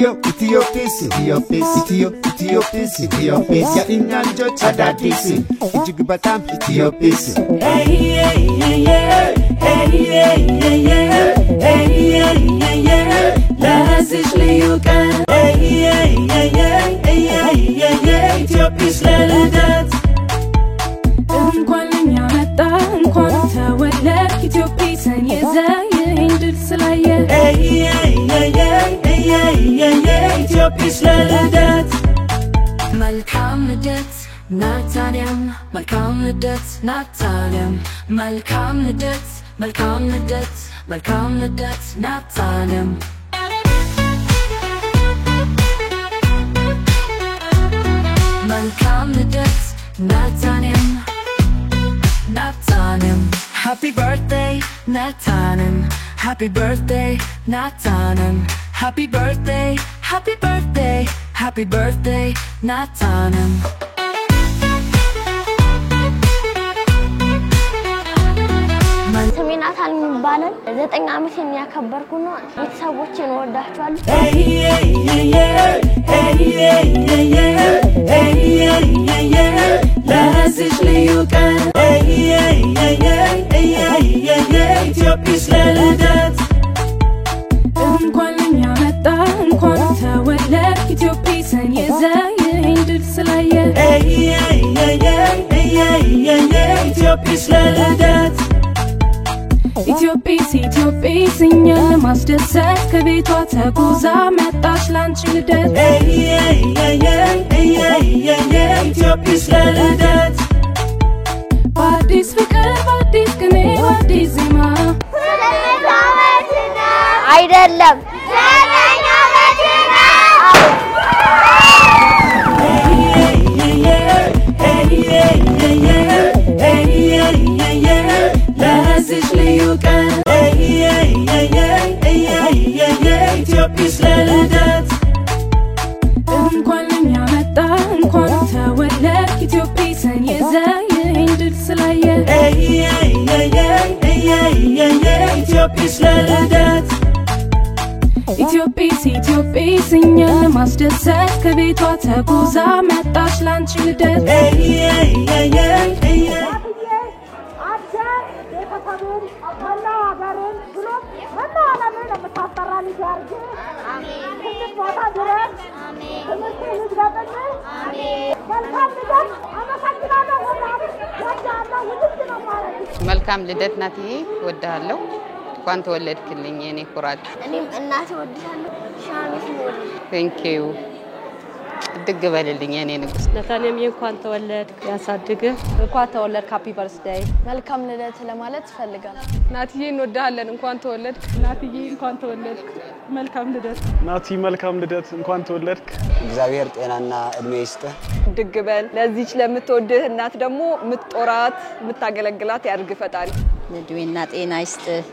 Ethiopia, ya inanjo chadadisi, ijugubatam Ethiopia. Lazish liyukan, Ethiopia's laladat. እንኳንኛ መጣ እንኳን ተወለድ ኢትዮጵያን የዘይንድል ስላየ Ethiopia's laladat. መልካም ልደት ናታንያም መልካም ልደት ናታንያም መልካም ልደት መልካም ልደት መልካም ልደት ናታንያም መልካም ልደት ናታንያም ናታንያም Happy birthday Nathaniel Happy birthday Nathaniel Happy birthday Happy birthday Happy birthday Nathaniel سمي ناتانيل የሚባለው 9 አመት የሚያከበርኩ ነው ቤተሰቦቼን ወዳቸዋለሁ Lazish liyukan Ethiopia's laladat እንኳንኛ መጣ እንኳን ተወለድ ኢትዮጵያን የዘይንድል ስላየ Ethiopia's laladat ኢትዮጵያስ እኛን ማስደሰት ከቤቷ ተጉዛ መጣች ላንቺ ልደት Ethiopia's laladat በአዲስ ፍቅር በአዲስ ቅኔ በአዲስ ዜማ አይደለም Lazish liyukan Ethiopia's laladat እንኳንኛ መጣ እንኳን ተወለድ ኢትዮጵያን የዘይንድል ስላየ Ethiopia's laladat ኢትዮጵያስ እኛን ማስደሰት ከቤቷ ተጉዛ መጣች ላንቺ ልደት መልካም ልደት ናቲ ወዳለው እንኳን ተወለድክልኝ የኔ ኩራት እኔም እናቴ ወድሻለሁ ሻሚስ ሞል Thank you ድግበልልኝ የኔ ንጉስ ናታንያም እንኳን ተወለድክ ያሳድግ እንኳን ተወለድክ ሃፒ በርዝዴይ መልካም ልደት ለማለት ፈልጋለሁ ናቲዬ እንወዳለን እንኳን ተወለድክ ናቲዬ እንኳን ተወለድክ መልካም ልደት ናቲ መልካም ልደት እንኳን ተወለድክ እግዚአብሔር ጤናና እድሜ ይስጥህ ድግበል ለዚች ለምትወድህ እናት ደግሞ ምትጦራት ምታገለግላት ያርግ ፈጣሪ እድሜና ጤና ይስጥህ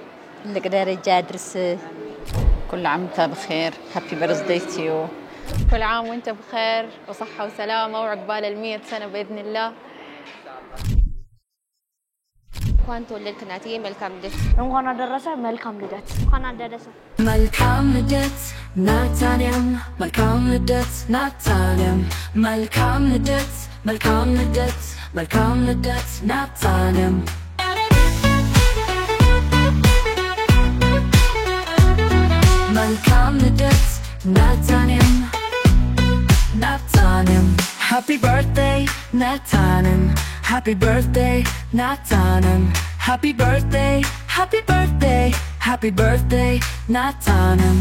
ትልቅ ደረጃ ያድርስ كل عام وانت بخير هابي بيرثداي تو يو كل عام وانت بخير وصحة وسلامة وعقبال ال100 سنة بإذن الله እንኳን ተወለድክ ናቲዬ መልካም ልደት እንኳን አደረሰ መልካም ልደት እንኳን አደረሰ መልካም ልደት ናታንያም መልካም ልደት ናታንያም መልካም ልደት መልካም ልደት መልካም ልደት ናታንያም መልካም ልደት ናታንያም ናታንያም Happy birthday Nathaniel Happy birthday Nathaniel Happy birthday Happy birthday Happy birthday Nathaniel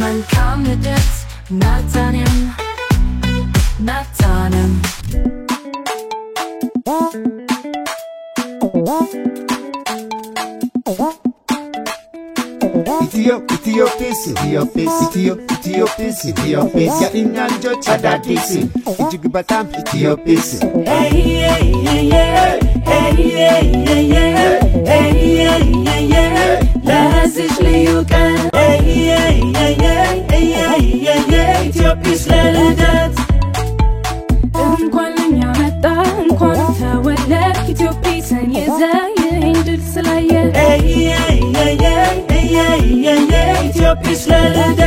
መልካም ልደት ናታንያም ናታንያም Ethiopia, ya inanjo chadadisi, ijugubatam Ethiopia. Lazish liyukan Ethiopia's laladat እንኳን ይሄን ድል ስላየ ኢትዮጵያ ስለልደ